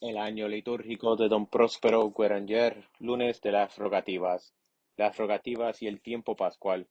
El año litúrgico de don Próspero Guéranger, lunes de las rogativas y el tiempo pascual.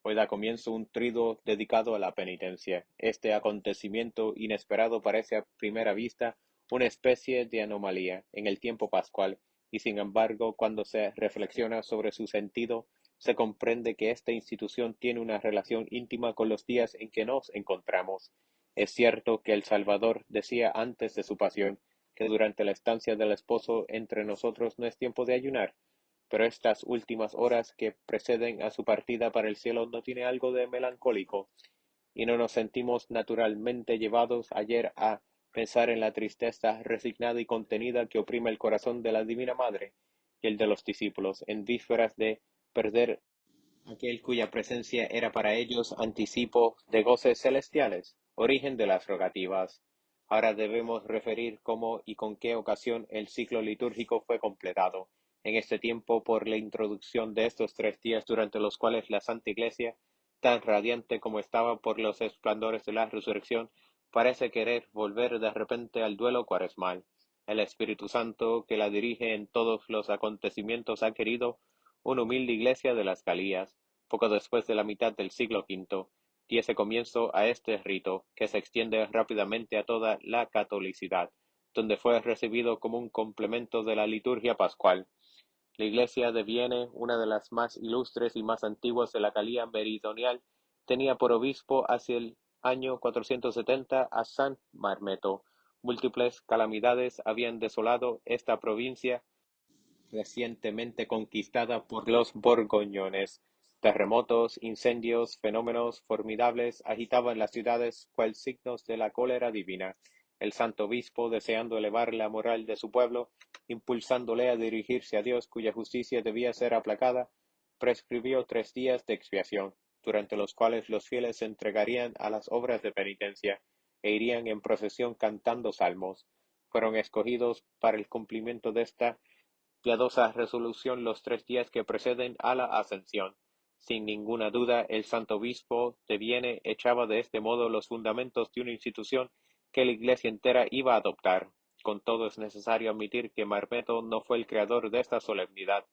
Hoy da comienzo un triduo dedicado a la penitencia. Este acontecimiento inesperado parece a primera vista una especie de anomalía en el tiempo pascual, y sin embargo, cuando se reflexiona sobre su sentido, se comprende que esta institución tiene una relación íntima con los días en que nos encontramos. Es cierto que el Salvador decía antes de su pasión que durante la estancia del esposo entre nosotros no es tiempo de ayunar, pero estas últimas horas que preceden a su partida para el cielo no tiene algo de melancólico, y no nos sentimos naturalmente llevados ayer a pensar en la tristeza resignada y contenida que oprime el corazón de la Divina Madre y el de los discípulos, en vísperas de perder aquel cuya presencia era para ellos anticipo de goces celestiales, origen de las rogativas. Ahora debemos referir cómo y con qué ocasión el ciclo litúrgico fue completado. En este tiempo, por la introducción de estos 3 días durante los cuales la Santa Iglesia, tan radiante como estaba por los esplendores de la resurrección, parece querer volver de repente al duelo cuaresmal. El Espíritu Santo, que la dirige en todos los acontecimientos, ha querido una humilde iglesia de las Galías, poco después de la mitad del siglo V, diese comienzo a este rito, que se extiende rápidamente a toda la catolicidad, donde fue recibido como un complemento de la liturgia pascual. La iglesia de Vienne, una de las más ilustres y más antiguas de la Galia meridional, tenía por obispo hacia el año 470 a San Marmeto. Múltiples calamidades habían desolado esta provincia recientemente conquistada por los borgoñones. Terremotos, incendios, fenómenos formidables agitaban las ciudades cual signos de la cólera divina. El santo obispo, deseando elevar la moral de su pueblo, impulsándole a dirigirse a Dios, cuya justicia debía ser aplacada, prescribió 3 días de expiación, durante los cuales los fieles se entregarían a las obras de penitencia e irían en procesión cantando salmos. Fueron escogidos para el cumplimiento de esta piadosa resolución los 3 días que preceden a la Ascensión. Sin ninguna duda, el Santo Obispo de Vienne echaba de este modo los fundamentos de una institución que la Iglesia entera iba a adoptar. Con todo, es necesario admitir que Marmeto no fue el creador de esta solemnidad.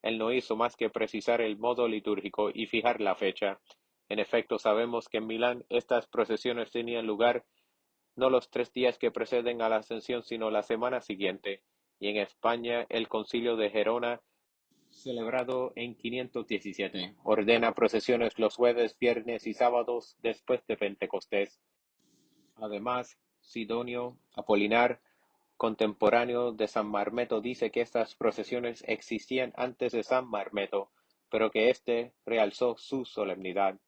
Él no hizo más que precisar el modo litúrgico y fijar la fecha. En efecto, sabemos que en Milán estas procesiones tenían lugar no los 3 días que preceden a la Ascensión, sino la semana siguiente, y en España el Concilio de Gerona, celebrado en 517, ordena procesiones los jueves, viernes y sábados después de Pentecostés. Además, Sidonio Apolinar, contemporáneo de San Marmeto, dice que estas procesiones existían antes de San Marmeto, pero que éste realzó su solemnidad.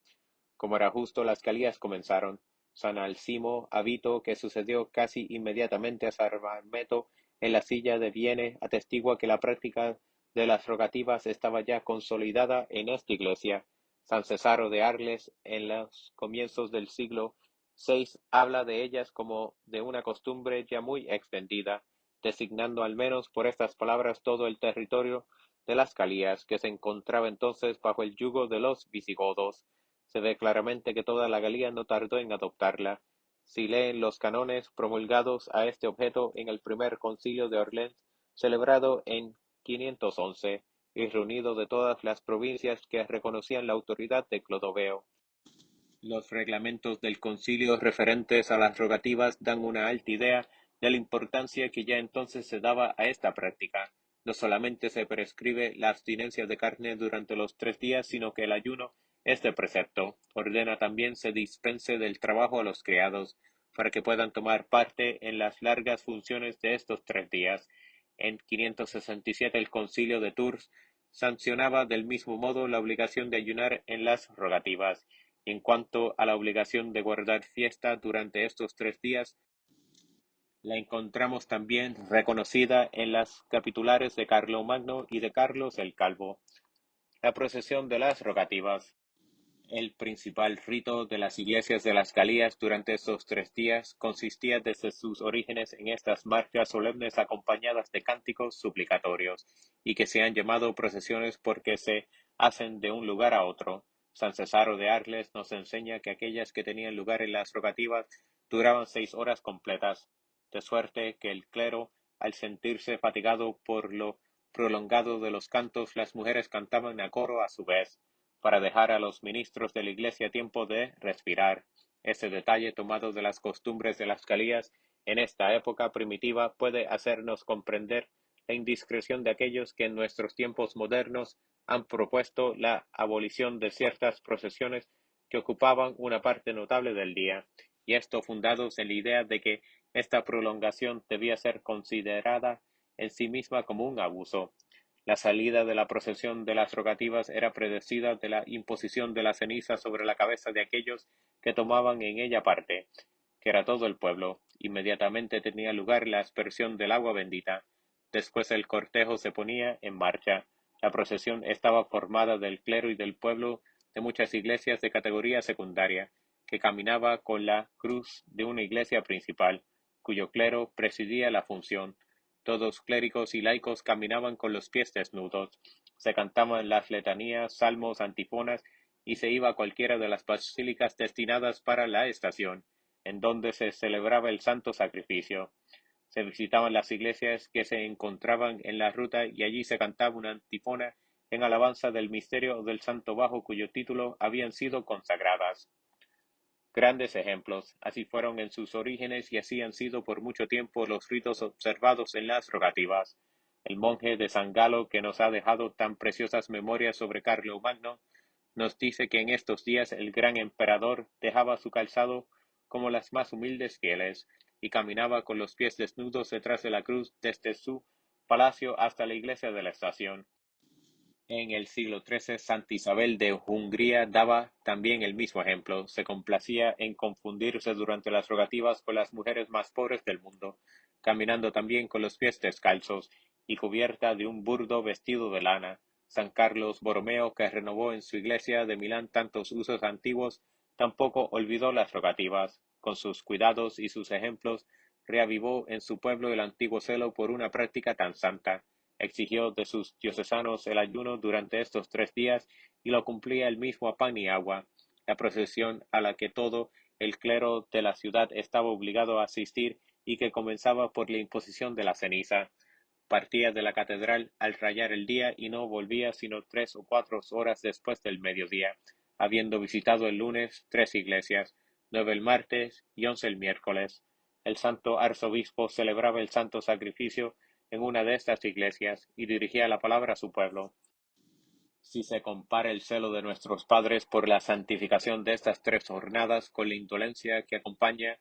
Como era justo, las calías comenzaron. San Alcimo Abito, que sucedió casi inmediatamente a San Marmeto en la silla de Vienne, atestigua que la práctica de las rogativas estaba ya consolidada en esta iglesia. San Cesaro de Arles, en los comienzos del siglo VI, habla de ellas como de una costumbre ya muy extendida, designando al menos por estas palabras todo el territorio de las Calías, que se encontraba entonces bajo el yugo de los visigodos. Se ve claramente que toda la Galia no tardó en adoptarla. Si leen los cánones promulgados a este objeto en el primer concilio de Orleans, celebrado en 511, y reunido de todas las provincias que reconocían la autoridad de Clodoveo. Los reglamentos del concilio referentes a las rogativas dan una alta idea de la importancia que ya entonces se daba a esta práctica. No solamente se prescribe la abstinencia de carne durante los 3 días, sino que el ayuno es de precepto. Ordena también se dispense del trabajo a los criados, para que puedan tomar parte en las largas funciones de estos 3 días. En 567 el concilio de Tours sancionaba del mismo modo la obligación de ayunar en las rogativas. En cuanto a la obligación de guardar fiesta durante estos 3 días, la encontramos también reconocida en las capitulares de Carlomagno y de Carlos el Calvo. La procesión de las rogativas. El principal rito de las iglesias de las Galías durante estos 3 días consistía desde sus orígenes en estas marchas solemnes acompañadas de cánticos suplicatorios, y que se han llamado procesiones porque se hacen de un lugar a otro. San Cesaro de Arles nos enseña que aquellas que tenían lugar en las rogativas duraban 6 horas completas, de suerte que el clero al sentirse fatigado por lo prolongado de los cantos, las mujeres cantaban a coro a su vez, para dejar a los ministros de la iglesia tiempo de respirar. Este detalle, tomado de las costumbres de las Calías en esta época primitiva, puede hacernos comprender la indiscreción de aquellos que en nuestros tiempos modernos han propuesto la abolición de ciertas procesiones que ocupaban una parte notable del día, y esto fundados en la idea de que esta prolongación debía ser considerada en sí misma como un abuso. La salida de la procesión de las rogativas era predecida de la imposición de la ceniza sobre la cabeza de aquellos que tomaban en ella parte, que era todo el pueblo. Inmediatamente tenía lugar la aspersión del agua bendita. Después el cortejo se ponía en marcha. La procesión estaba formada del clero y del pueblo de muchas iglesias de categoría secundaria, que caminaba con la cruz de una iglesia principal, cuyo clero presidía la función. Todos clérigos y laicos caminaban con los pies desnudos. Se cantaban las letanías, salmos, antifonas, y se iba a cualquiera de las basílicas destinadas para la estación, en donde se celebraba el santo sacrificio. Se visitaban las iglesias que se encontraban en la ruta y allí se cantaba una antífona en alabanza del misterio del santo bajo cuyo título habían sido consagradas. Grandes ejemplos, así fueron en sus orígenes y así han sido por mucho tiempo los ritos observados en las rogativas. El monje de San Galo, que nos ha dejado tan preciosas memorias sobre Carlomagno, nos dice que en estos días el gran emperador dejaba su calzado como las más humildes fieles, y caminaba con los pies desnudos detrás de la cruz desde su palacio hasta la iglesia de la estación. En el siglo XIII, Santa Isabel de Hungría daba también el mismo ejemplo. Se complacía en confundirse durante las rogativas con las mujeres más pobres del mundo, caminando también con los pies descalzos y cubierta de un burdo vestido de lana. San Carlos Borromeo, que renovó en su iglesia de Milán tantos usos antiguos, tampoco olvidó las rogativas. Con sus cuidados y sus ejemplos, reavivó en su pueblo el antiguo celo por una práctica tan santa. Exigió de sus diocesanos el ayuno durante estos 3 días y lo cumplía él mismo a pan y agua. La procesión a la que todo el clero de la ciudad estaba obligado a asistir y que comenzaba por la imposición de la ceniza. Partía de la catedral al rayar el día y no volvía sino 3 o 4 horas después del mediodía, habiendo visitado el lunes 3 iglesias, 9 el martes y 11 el miércoles. El santo arzobispo celebraba el santo sacrificio en una de estas iglesias y dirigía la palabra a su pueblo. Si se compara el celo de nuestros padres por la santificación de estas 3 jornadas con la indolencia que acompaña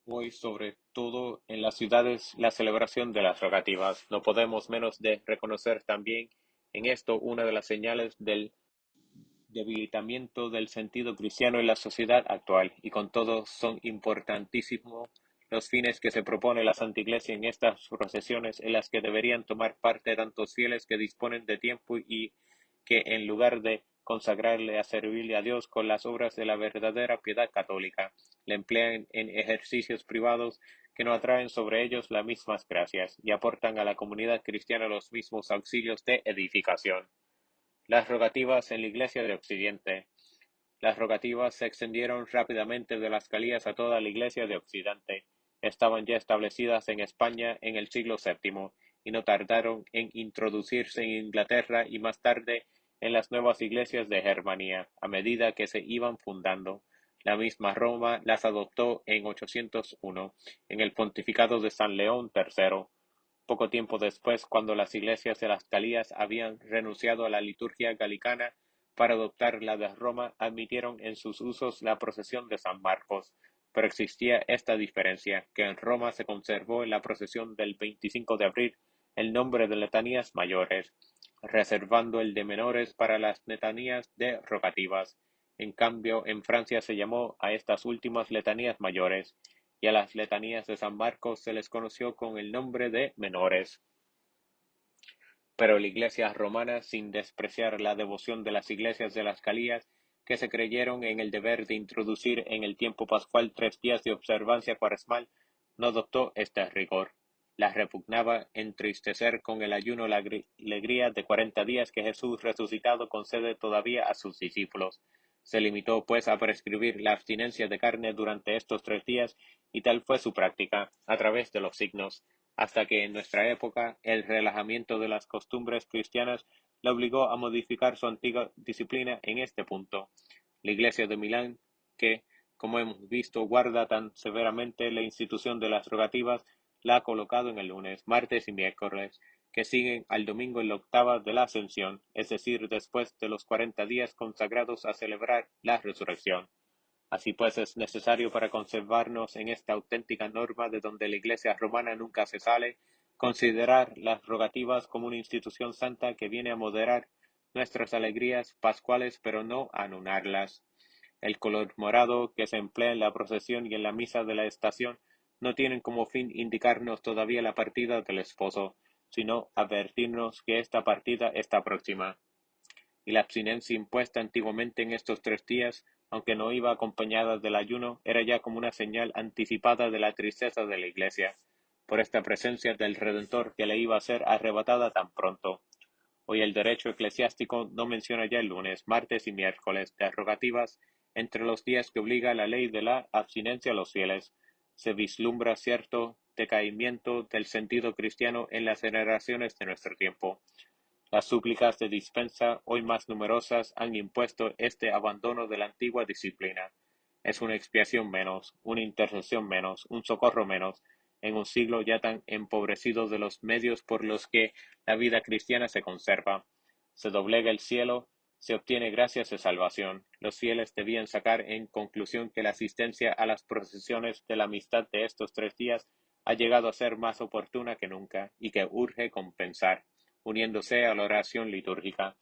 hoy, sobre todo en las ciudades, la celebración de las rogativas, no podemos menos de reconocer también en esto una de las señales del debilitamiento del sentido cristiano en la sociedad actual, y con todo son importantísimos los fines que se propone la Santa Iglesia en estas procesiones, en las que deberían tomar parte tantos fieles que disponen de tiempo y que, en lugar de consagrarle a servirle a Dios con las obras de la verdadera piedad católica, le emplean en ejercicios privados que no atraen sobre ellos las mismas gracias y aportan a la comunidad cristiana los mismos auxilios de edificación. Las rogativas en la Iglesia de Occidente. Las rogativas se extendieron rápidamente de las Calías a toda la Iglesia de Occidente. Estaban ya establecidas en España en el siglo VII y no tardaron en introducirse en Inglaterra y más tarde en las nuevas iglesias de Germania, a medida que se iban fundando. La misma Roma las adoptó en 801, en el pontificado de San León III. Poco tiempo después, cuando las iglesias de las Calías habían renunciado a la liturgia galicana para adoptar la de Roma, admitieron en sus usos la procesión de San Marcos, pero existía esta diferencia, que en Roma se conservó en la procesión del 25 de abril el nombre de letanías mayores, reservando el de menores para las letanías de rogativas. En cambio, en Francia se llamó a estas últimas letanías mayores, y a las letanías de San Marcos se les conoció con el nombre de menores. Pero la Iglesia romana, sin despreciar la devoción de las iglesias de las Calías, que se creyeron en el deber de introducir en el tiempo pascual 3 días de observancia cuaresmal, no adoptó este rigor. Las repugnaba entristecer con el ayuno la alegría de 40 días que Jesús resucitado concede todavía a sus discípulos. Se limitó pues a prescribir la abstinencia de carne durante estos 3 días, y tal fue su práctica, a través de los signos, hasta que en nuestra época el relajamiento de las costumbres cristianas la obligó a modificar su antigua disciplina en este punto. La Iglesia de Milán, que, como hemos visto, guarda tan severamente la institución de las rogativas, la ha colocado en el lunes, martes y miércoles, que siguen al domingo en la octava de la Ascensión, es decir, después de los 40 días consagrados a celebrar la resurrección. Así pues es necesario, para conservarnos en esta auténtica norma de donde la Iglesia romana nunca se sale, considerar las rogativas como una institución santa que viene a moderar nuestras alegrías pascuales, pero no a anularlas. El color morado que se emplea en la procesión y en la misa de la estación no tienen como fin indicarnos todavía la partida del esposo, sino advertirnos que esta partida está próxima. Y la abstinencia impuesta antiguamente en estos 3 días, aunque no iba acompañada del ayuno, era ya como una señal anticipada de la tristeza de la Iglesia, por esta presencia del Redentor que le iba a ser arrebatada tan pronto. Hoy el derecho eclesiástico no menciona ya el lunes, martes y miércoles de rogativas entre los días que obliga la ley de la abstinencia a los fieles. Se vislumbra cierto decaimiento del sentido cristiano en las generaciones de nuestro tiempo. Las súplicas de dispensa, hoy más numerosas, han impuesto este abandono de la antigua disciplina. Es una expiación menos, una intercesión menos, un socorro menos, en un siglo ya tan empobrecido de los medios por los que la vida cristiana se conserva. Se doblega el cielo, se obtiene gracias de salvación. Los fieles debían sacar en conclusión que la asistencia a las procesiones de la amistad de estos 3 días ha llegado a ser más oportuna que nunca, y que urge compensar, uniéndose a la oración litúrgica,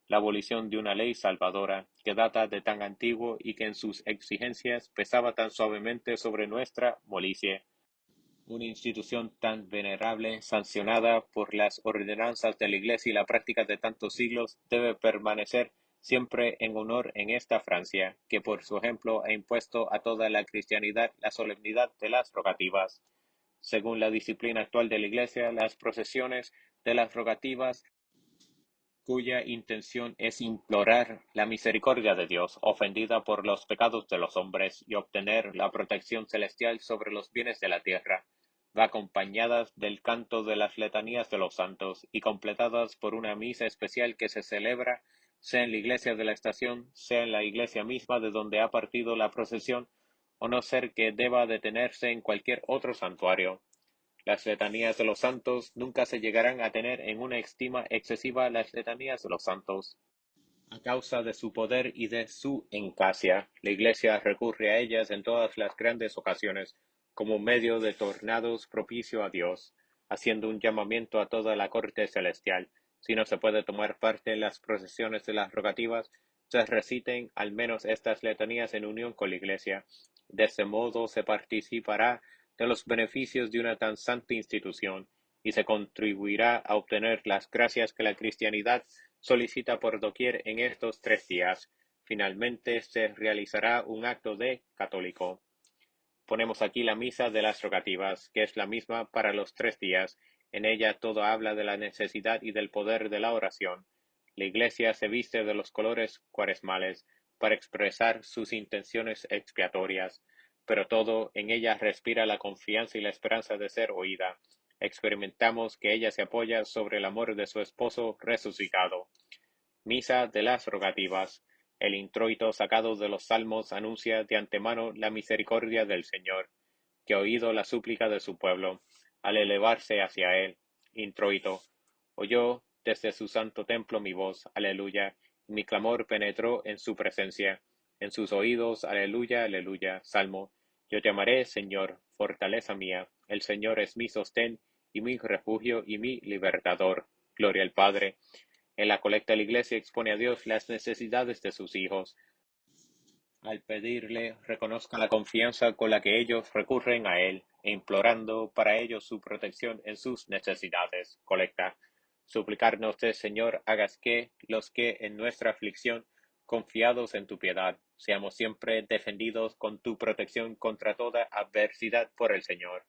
la abolición de una ley salvadora, que data de tan antiguo y que en sus exigencias pesaba tan suavemente sobre nuestra molicie. Una institución tan venerable, sancionada por las ordenanzas de la Iglesia y la práctica de tantos siglos, debe permanecer siempre en honor en esta Francia, que por su ejemplo ha impuesto a toda la cristianidad la solemnidad de las rogativas. Según la disciplina actual de la Iglesia, las procesiones de las rogativas, cuya intención es implorar la misericordia de Dios, ofendida por los pecados de los hombres, y obtener la protección celestial sobre los bienes de la tierra, va acompañadas del canto de las letanías de los santos, y completadas por una misa especial que se celebra, sea en la iglesia de la estación, sea en la iglesia misma de donde ha partido la procesión, o no ser que deba detenerse en cualquier otro santuario. Las letanías de los santos nunca se llegarán a tener en una estima excesiva. Las letanías de los santos, a causa de su poder y de su eficacia, la Iglesia recurre a ellas en todas las grandes ocasiones, como medio de tornados propicio a Dios, haciendo un llamamiento a toda la corte celestial. Si no se puede tomar parte en las procesiones de las rogativas, se reciten al menos estas letanías en unión con la Iglesia. De este modo se participará de los beneficios de una tan santa institución, y se contribuirá a obtener las gracias que la cristianidad solicita por doquier en estos 3 días. Finalmente se realizará un acto de católico. Ponemos aquí la misa de las rogativas, que es la misma para los 3 días. En ella todo habla de la necesidad y del poder de la oración. La Iglesia se viste de los colores cuaresmales para expresar sus intenciones expiatorias, pero todo en ella respira la confianza y la esperanza de ser oída. Experimentamos que ella se apoya sobre el amor de su esposo resucitado. Misa de las rogativas. El introito sacado de los Salmos anuncia de antemano la misericordia del Señor, que ha oído la súplica de su pueblo, al elevarse hacia él. Introito. Oyó desde su santo templo mi voz, aleluya, y mi clamor penetró en su presencia. En sus oídos, aleluya, aleluya. Salmo. Yo te amaré, Señor, fortaleza mía. El Señor es mi sostén y mi refugio y mi libertador. Gloria al Padre. En la colecta la Iglesia expone a Dios las necesidades de sus hijos. Al pedirle, reconozcan la confianza con la que ellos recurren a Él, e implorando para ellos su protección en sus necesidades. Colecta. Suplicarnos de Señor, hagas que los que en nuestra aflicción, confiados en tu piedad, seamos siempre defendidos con tu protección contra toda adversidad por el Señor.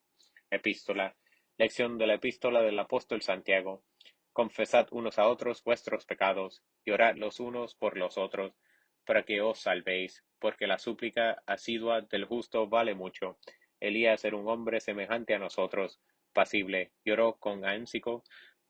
Epístola. Lección de la Epístola del Apóstol Santiago. Confesad unos a otros vuestros pecados, y orad los unos por los otros, para que os salvéis, porque la súplica asidua del justo vale mucho. Elías era un hombre semejante a nosotros, pasible, lloró con ahínco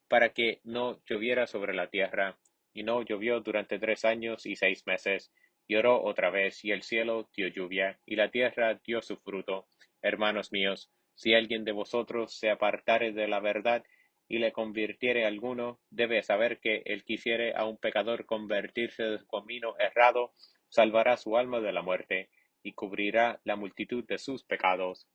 para que no lloviera sobre la tierra, y no llovió durante 3 años y 6 meses. Lloró otra vez, y el cielo dio lluvia, y la tierra dio su fruto. Hermanos míos, si alguien de vosotros se apartare de la verdad, y le convirtiere alguno, debe saber que el que hiciere a un pecador convertirse de su camino errado, salvará su alma de la muerte, y cubrirá la multitud de sus pecados.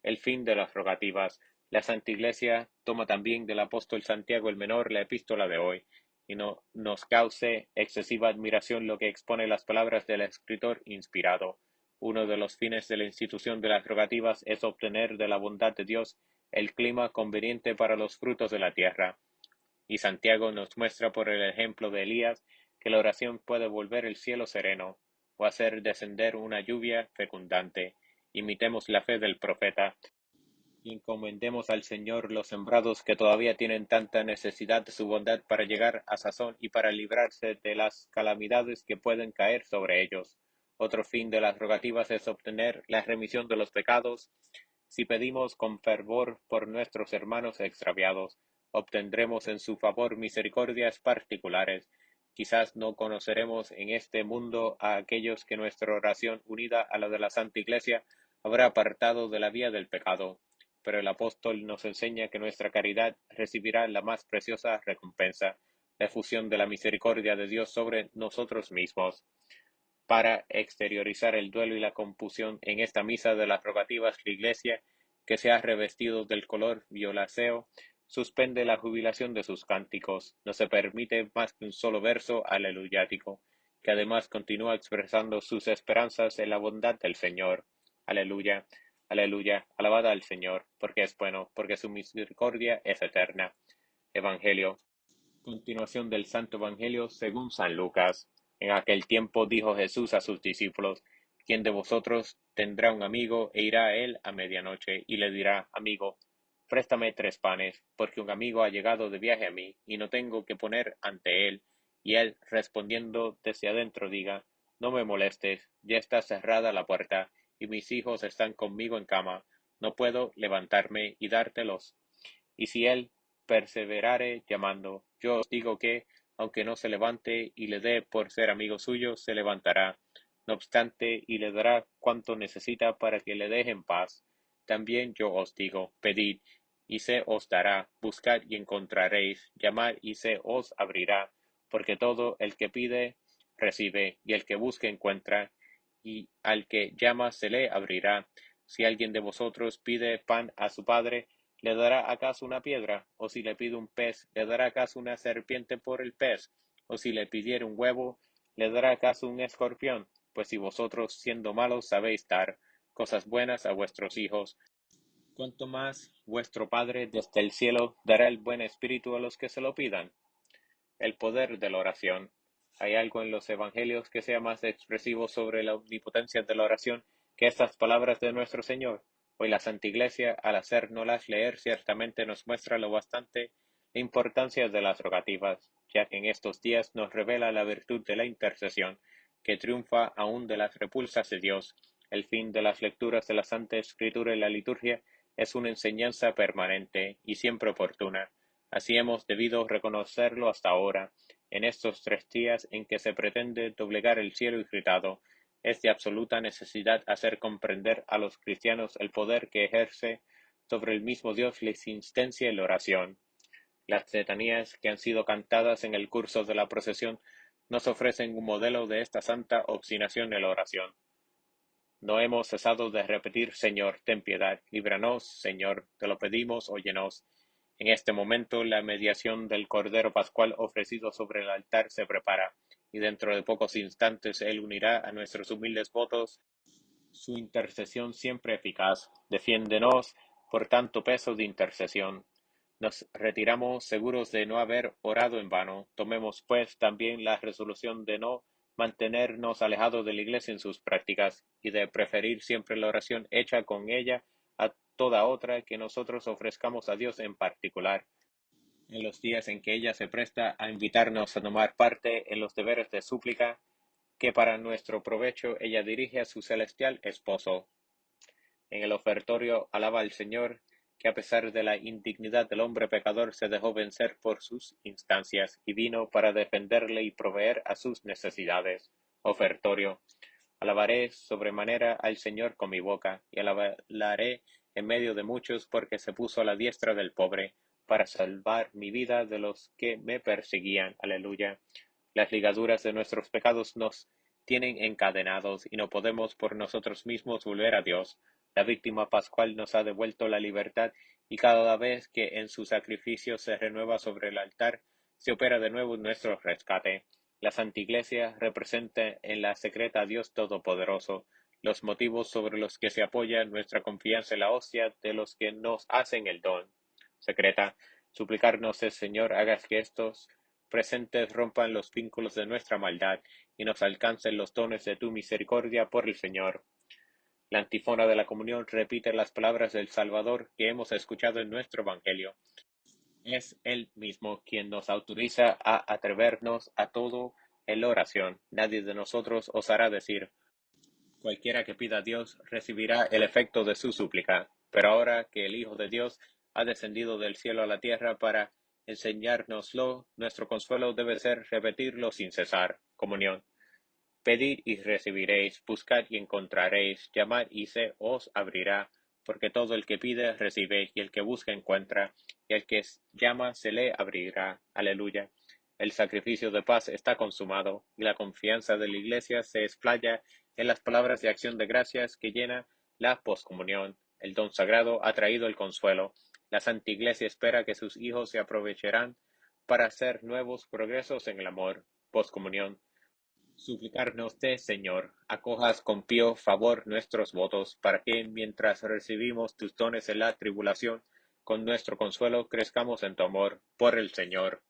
El fin de las rogativas. La Santa Iglesia toma también del apóstol Santiago el Menor la epístola de hoy, y no nos cause excesiva admiración lo que expone las palabras del escritor inspirado. Uno de los fines de la institución de las rogativas es obtener de la bondad de Dios el clima conveniente para los frutos de la tierra. Y Santiago nos muestra por el ejemplo de Elías que la oración puede volver el cielo sereno, o hacer descender una lluvia fecundante. Imitemos la fe del profeta, y encomendemos al Señor los sembrados que todavía tienen tanta necesidad de su bondad para llegar a sazón y para librarse de las calamidades que pueden caer sobre ellos. Otro fin de las rogativas es obtener la remisión de los pecados. Si pedimos con fervor por nuestros hermanos extraviados, obtendremos en su favor misericordias particulares. Quizás no conoceremos en este mundo a aquellos que nuestra oración unida a la de la Santa Iglesia habrá apartado de la vía del pecado, pero el apóstol nos enseña que nuestra caridad recibirá la más preciosa recompensa, la efusión de la misericordia de Dios sobre nosotros mismos. Para exteriorizar el duelo y la confusión en esta misa de las rogativas, la Iglesia, que se ha revestido del color violáceo, suspende la jubilación de sus cánticos, no se permite más que un solo verso aleluyático, que además continúa expresando sus esperanzas en la bondad del Señor. Aleluya, aleluya, alabada al Señor, porque es bueno, porque su misericordia es eterna. Evangelio. Continuación del Santo Evangelio según San Lucas. En aquel tiempo dijo Jesús a sus discípulos: ¿Quién de vosotros tendrá un amigo e irá a él a medianoche y le dirá: Amigo, préstame 3 panes, porque un amigo ha llegado de viaje a mí y no tengo que poner ante él? Y él, respondiendo desde adentro, diga: No me molestes, ya está cerrada la puerta y mis hijos están conmigo en cama, no puedo levantarme y dártelos. Y si él perseverare llamando, yo os digo que, aunque no se levante y le dé por ser amigo suyo, se levantará, no obstante, y le dará cuanto necesita para que le deje en paz. También yo os digo: pedid, y se os dará; buscad y encontraréis; llamad y se os abrirá. Porque todo el que pide, recibe; y el que busca, encuentra; y al que llama se le abrirá. Si alguien de vosotros pide pan a su padre, ¿le dará acaso una piedra? ¿O si le pide un pez, le dará acaso una serpiente por el pez? ¿O si le pidiere un huevo, le dará acaso un escorpión? Pues si vosotros, siendo malos, sabéis dar cosas buenas a vuestros hijos, cuanto más vuestro Padre desde el cielo dará el buen espíritu a los que se lo pidan. El poder de la oración. ¿Hay algo en los evangelios que sea más expresivo sobre la omnipotencia de la oración que estas palabras de nuestro Señor? Hoy la Santa Iglesia, al hacérnoslas leer, ciertamente nos muestra lo bastante la importancia de las rogativas, ya que en estos días nos revela la virtud de la intercesión, que triunfa aún de las repulsas de Dios. El fin de las lecturas de la Santa Escritura y la liturgia es una enseñanza permanente y siempre oportuna. Así hemos debido reconocerlo hasta ahora, en estos 3 días en que se pretende doblegar el cielo irritado. Es de absoluta necesidad hacer comprender a los cristianos el poder que ejerce sobre el mismo Dios la insistencia y la oración. Las letanías que han sido cantadas en el curso de la procesión nos ofrecen un modelo de esta santa obstinación en la oración. No hemos cesado de repetir: Señor, ten piedad; líbranos; Señor, te lo pedimos, óyenos. En este momento la mediación del Cordero Pascual ofrecido sobre el altar se prepara, y dentro de pocos instantes Él unirá a nuestros humildes votos su intercesión siempre eficaz. Defiéndenos por tanto peso de intercesión. Nos retiramos seguros de no haber orado en vano. Tomemos pues también la resolución de no mantenernos alejados de la Iglesia en sus prácticas, y de preferir siempre la oración hecha con ella a toda otra que nosotros ofrezcamos a Dios en particular, en los días en que ella se presta a invitarnos a tomar parte en los deberes de súplica que para nuestro provecho ella dirige a su celestial esposo. En el ofertorio alaba al Señor, que a pesar de la indignidad del hombre pecador se dejó vencer por sus instancias y vino para defenderle y proveer a sus necesidades. Ofertorio. Alabaré sobremanera al Señor con mi boca, y alabaré en medio de muchos, porque se puso a la diestra del pobre, para salvar mi vida de los que me perseguían. Aleluya. Las ligaduras de nuestros pecados nos tienen encadenados, y no podemos por nosotros mismos volver a Dios. La víctima pascual nos ha devuelto la libertad, y cada vez que en su sacrificio se renueva sobre el altar, se opera de nuevo nuestro rescate. La Santa Iglesia representa en la secreta a Dios Todopoderoso, los motivos sobre los que se apoya nuestra confianza en la hostia de los que nos hacen el don. Secreta, suplicarnos el Señor hagas que estos presentes rompan los vínculos de nuestra maldad y nos alcancen los dones de tu misericordia por el Señor. La antífona de la comunión repite las palabras del Salvador que hemos escuchado en nuestro Evangelio. Es Él mismo quien nos autoriza a atrevernos a todo en la oración. Nadie de nosotros osará decir: cualquiera que pida a Dios recibirá el efecto de su súplica. Pero ahora que el Hijo de Dios ha descendido del cielo a la tierra para enseñárnoslo, nuestro consuelo debe ser repetirlo sin cesar. Comunión. Pedid y recibiréis, buscad y encontraréis, llamad y se os abrirá, porque todo el que pide recibe, y el que busca encuentra, y el que llama se le abrirá. Aleluya. El sacrificio de paz está consumado, y la confianza de la Iglesia se explaya en las palabras de acción de gracias que llena la poscomunión. El don sagrado ha traído el consuelo. La Santa Iglesia espera que sus hijos se aprovecharán para hacer nuevos progresos en el amor. Poscomunión. Suplicarnos te, Señor, acojas con pío favor nuestros votos, para que, mientras recibimos tus dones en la tribulación, con nuestro consuelo crezcamos en tu amor, por el Señor.